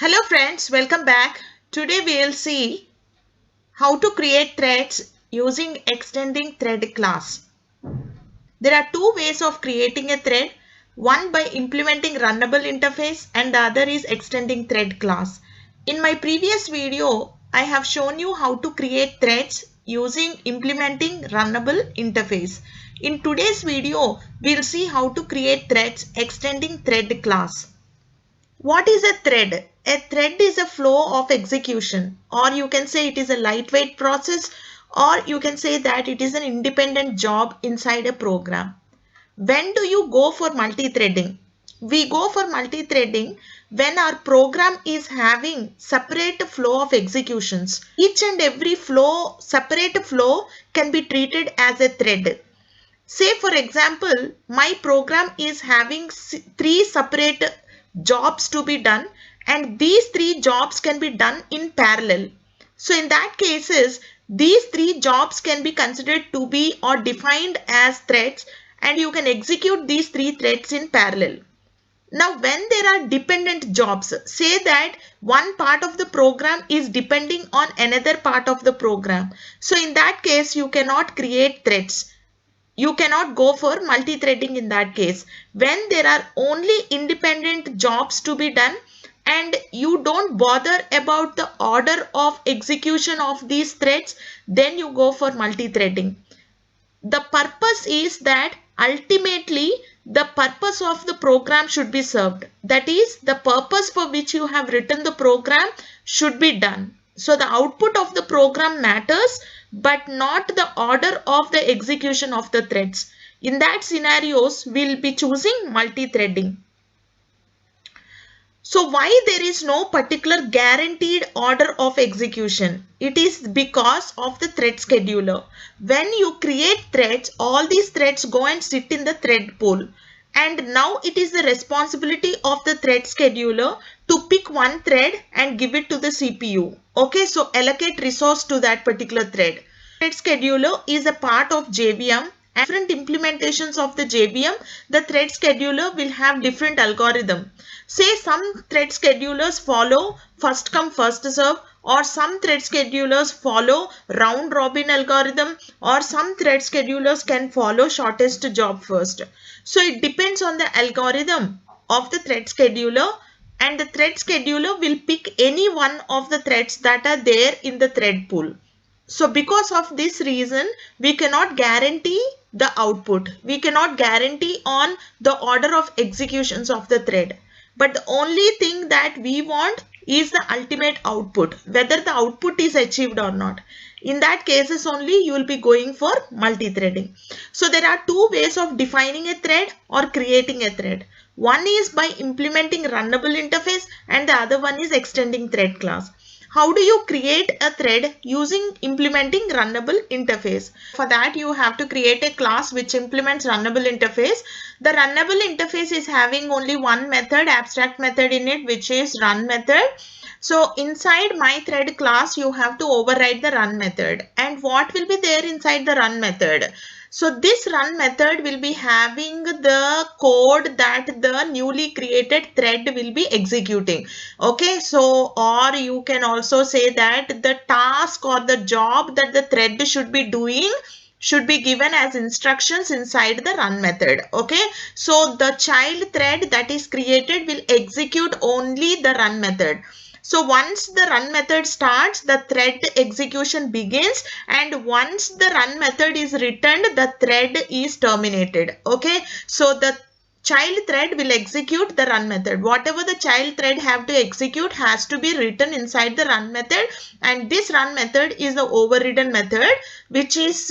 Hello friends, welcome back. Today we will see how to create threads using extending thread class. There are two ways of creating a thread, one by implementing runnable interface and the other is extending thread class. In my previous video, I have shown you how to create threads using implementing runnable interface. In today's video, we'll see how to create threads extending thread class. What is a thread? A thread is a flow of execution, or you can say it is a lightweight process, or you can say that it is an independent job inside a program. When do you go for multi-threading? We go for multi-threading when our program is having separate flow of executions. Each and every separate flow can be treated as a thread. Say for example, my program is having three separate jobs to be done and these three jobs can be done in parallel. So in that cases, these three jobs can be considered to be or defined as threads and you can execute these three threads in parallel. Now, when there are dependent jobs, say that one part of the program is depending on another part of the program. So in that case, you cannot create threads. You cannot go for multi-threading in that case. When there are only independent jobs to be done and you don't bother about the order of execution of these threads, then you go for multi-threading. The purpose is that ultimately the purpose of the program should be served. That is, the purpose for which you have written the program should be done. So the output of the program matters, but not the order of the execution of the threads. In that scenarios, we'll be choosing multi-threading. So why there is no particular guaranteed order of execution? It is because of the thread scheduler. When you create threads, all these threads go and sit in the thread pool. And now it is the responsibility of the thread scheduler to pick one thread and give it to the CPU. Okay, so allocate resource to that particular thread. Thread scheduler is a part of JVM. Different implementations of the JVM, the thread scheduler will have different algorithm. Say some thread schedulers follow first come first serve, or some thread schedulers follow round robin algorithm, or some thread schedulers can follow shortest job first. So it depends on the algorithm of the thread scheduler, and the thread scheduler will pick any one of the threads that are there in the thread pool. So because of this reason, we cannot guarantee the output. We cannot guarantee on the order of executions of the thread. But the only thing that we want is the ultimate output, whether the output is achieved or not. In that cases only you will be going for multi-threading. So there are two ways of defining a thread or creating a thread. One is by implementing runnable interface and the other one is extending thread class. How do you create a thread using implementing runnable interface? For that, you have to create a class which implements runnable interface. The runnable interface is having only one method, abstract method in it, which is run method. So inside my thread class, you have to override the run method. And what will be there inside the run method? So this run method will be having the code that the newly created thread will be executing. Okay, so or you can also say that the task or the job that the thread should be doing should be given as instructions inside the run method. Okay, so the child thread that is created will execute only the run method. So once the run method starts, the thread execution begins, and once the run method is returned, the thread is terminated. Okay, so the child thread will execute the run method. Whatever the child thread have to execute has to be written inside the run method, and this run method is the overridden method which is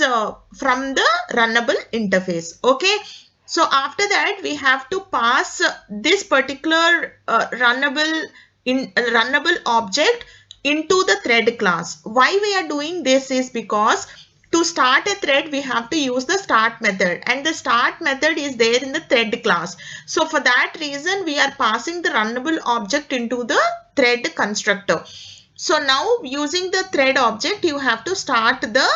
from the runnable interface. Okay, so after that we have to pass this particular runnable object into the thread class. Why we are doing this is because to start a thread, we have to use the start method, and the start method is there in the thread class. So for that reason, we are passing the runnable object into the thread constructor. So now using the thread object, you have to start the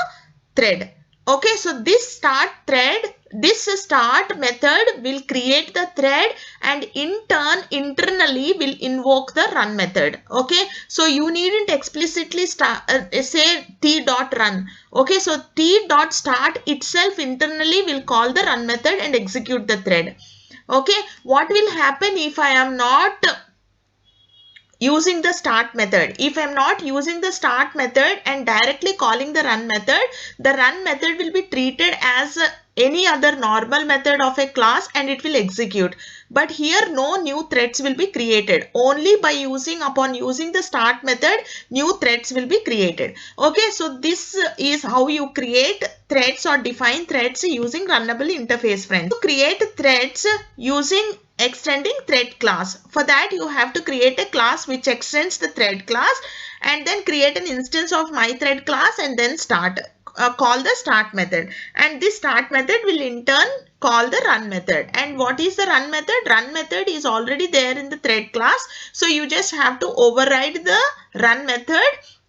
thread. Okay, so this start thread this start method will create the thread and in turn internally will invoke the run method. Okay, so you needn't explicitly say t.run. Okay, so t.start itself internally will call the run method and execute the thread. Okay, what will happen if I am not using the start method? If I am not using the start method and directly calling the run method will be treated as any other normal method of a class and it will execute. But here no new threads will be created. Only by upon using the start method, new threads will be created. Okay, so this is how you create threads or define threads using runnable interface, friends. To create threads using extending thread class, for that you have to create a class which extends the thread class and then create an instance of my thread class and then call the start method, and this start method will in turn call the run method. And what is the run method? Run method is already there in the thread class, so you just have to override the run method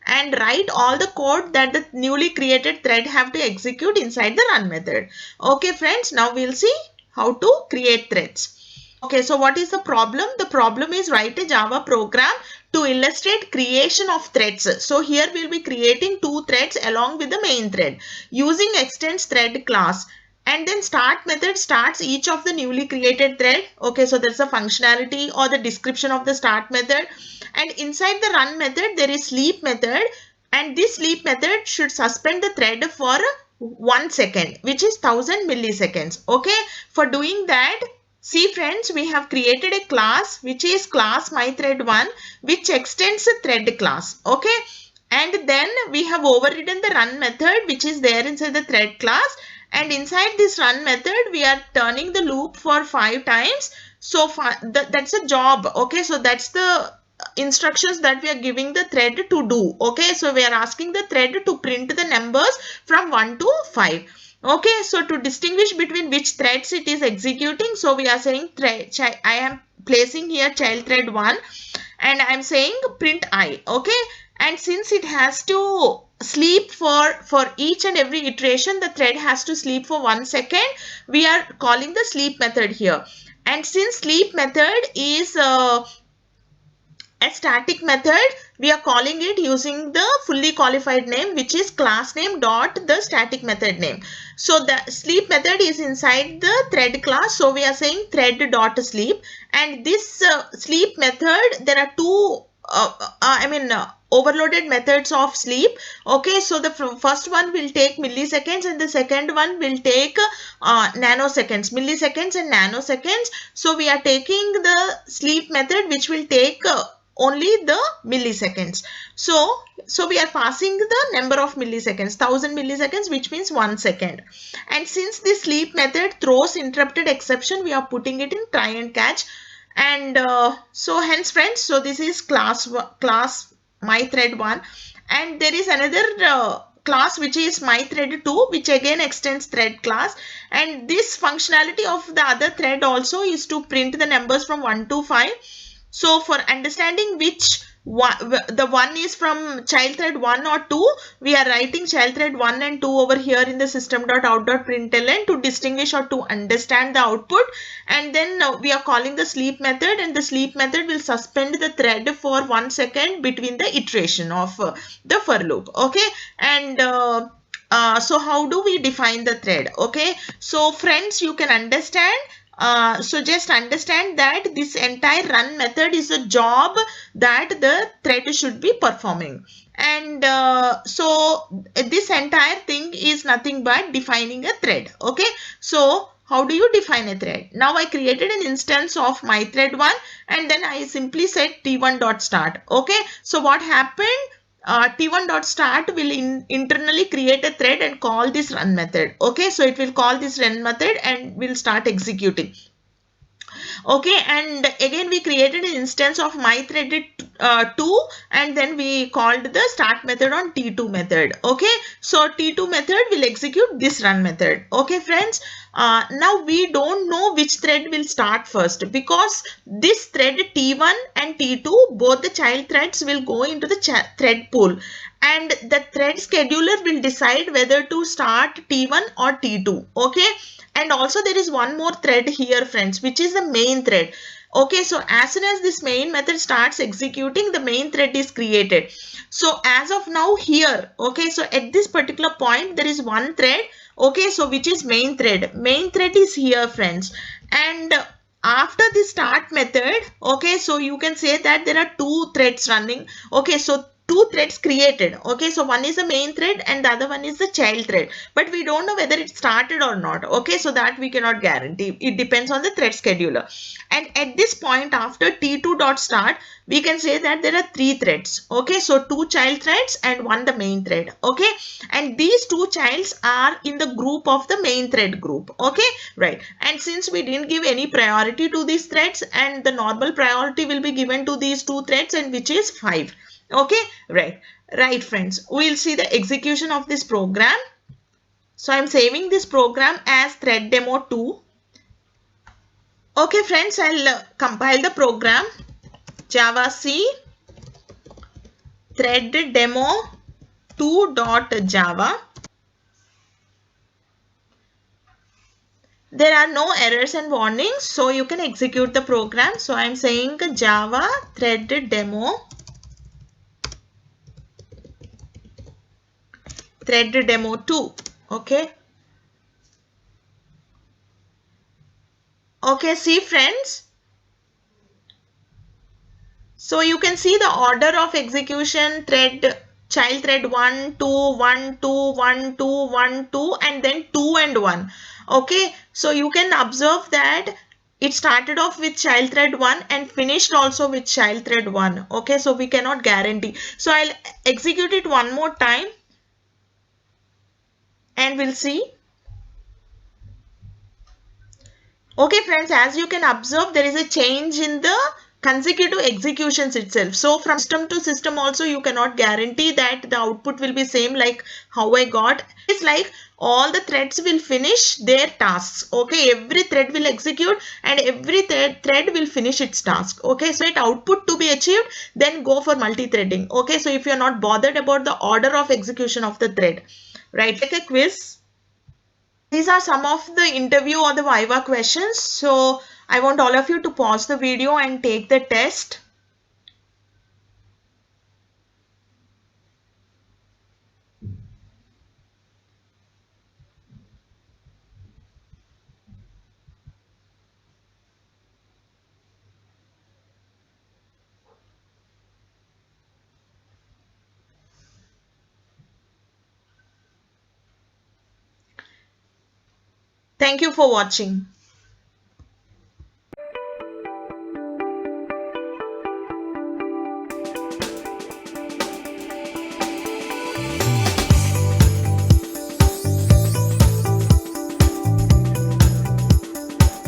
and write all the code that the newly created thread have to execute inside the run method. Okay friends, now we'll see how to create threads. Okay, so what is the problem? The problem is write a Java program to illustrate creation of threads. So here we'll be creating two threads along with the main thread using extends thread class, and then start method starts each of the newly created thread. Okay, so there's a functionality or the description of the start method, and inside the run method there is sleep method, and this sleep method should suspend the thread for 1 second, which is 1000 milliseconds. Okay, for doing that, see friends, we have created a class which is class mythread1 which extends the thread class. Okay, and then we have overridden the run method which is there inside the thread class, and inside this run method we are turning the loop for 5 times. So that's a job. Okay, so that's the instructions that we are giving the thread to do. Okay, so we are asking the thread to print the numbers from 1 to 5. Okay, so to distinguish between which threads it is executing, so we are saying I am placing here child thread 1 and I am saying print I. Okay, and since it has to sleep for each and every iteration, the thread has to sleep for 1 second, we are calling the sleep method here. And since sleep method is a static method, we are calling it using the fully qualified name which is class name dot the static method name. So the sleep method is inside the thread class, so we are saying thread dot sleep, and this sleep method, there are two overloaded methods of sleep. Okay, so the first one will take milliseconds and the second one will take nanoseconds, milliseconds and nanoseconds. So we are taking the sleep method which will take only the milliseconds. So we are passing the number of milliseconds, 1000 milliseconds, which means 1 second. And since this sleep method throws interrupted exception, we are putting it in try and catch. And so hence friends, so this is class mythread1, and there is another class which is mythread2 which again extends thread class, and this functionality of the other thread also is to print the numbers from 1 to 5. So for understanding which the one is from child thread 1 or 2, we are writing child thread 1 and 2 over here in the system.out.println to distinguish or to understand the output. And then we are calling the sleep method, and the sleep method will suspend the thread for 1 second between the iteration of the for loop. Okay, and so how do we define the thread? Okay, so friends, you can understand. So just understand that this entire run method is a job that the thread should be performing, and so this entire thing is nothing but defining a thread. Okay, so how do you define a thread? Now I created an instance of mythread1 and then I simply said t1.start. Okay, so what happened? T1.start will internally create a thread and call this run method. Okay, so it will call this run method and will start executing. Okay, and again we created an instance of mythread2 and then we called the start method on T2 method. Okay, so T2 method will execute this run method. Okay friends, now we don't know which thread will start first, because this thread T1 and T2, both the child threads will go into the thread pool, and the thread scheduler will decide whether to start T1 or T2. Okay, and also there is one more thread here, friends, which is the main thread. Okay, so as soon as this main method starts executing, the main thread is created. So as of now here, okay, so at this particular point there is one thread, okay, so which is main thread. Main thread is here, friends, and after the start method, okay, so you can say that there are two threads running. Okay, so two threads created. Okay, so one is the main thread and the other one is the child thread, but we don't know whether it started or not. Okay, so that we cannot guarantee. It depends on the thread scheduler. And at this point, after T2 dot start, we can say that there are three threads. Okay, so two child threads and one the main thread. Okay, and these two childs are in the group of the main thread group. Okay, right. And since we didn't give any priority to these threads, and the normal priority will be given to these two threads, and which is 5. Okay, right, friends, we'll see the execution of this program. So I'm saving this program as thread demo 2. Okay, friends, I'll compile the program. Java C thread demo 2.java. There are no errors and warnings, so you can execute the program. So I'm saying Java thread demo 2. Okay. Okay, see, friends. So you can see the order of execution: thread, child thread 1, 2, 1, 2, 1, 2, 1, 2, and then 2 and 1. Okay, so you can observe that it started off with child thread 1 and finished also with child thread 1. Okay, so we cannot guarantee. So I'll execute it one more time and we'll see. Okay, friends, as you can observe, there is a change in the consecutive executions itself. So from system to system also, you cannot guarantee that the output will be same like how I got. It's like all the threads will finish their tasks. Okay, every thread will execute and every thread will finish its task. Okay, so it output to be achieved, then go for multi-threading. Okay, so if you're not bothered about the order of execution of the thread, right? Take a quiz. These are some of the interview or the Viva questions. So I want all of you to pause the video and take the test. Thank you for watching.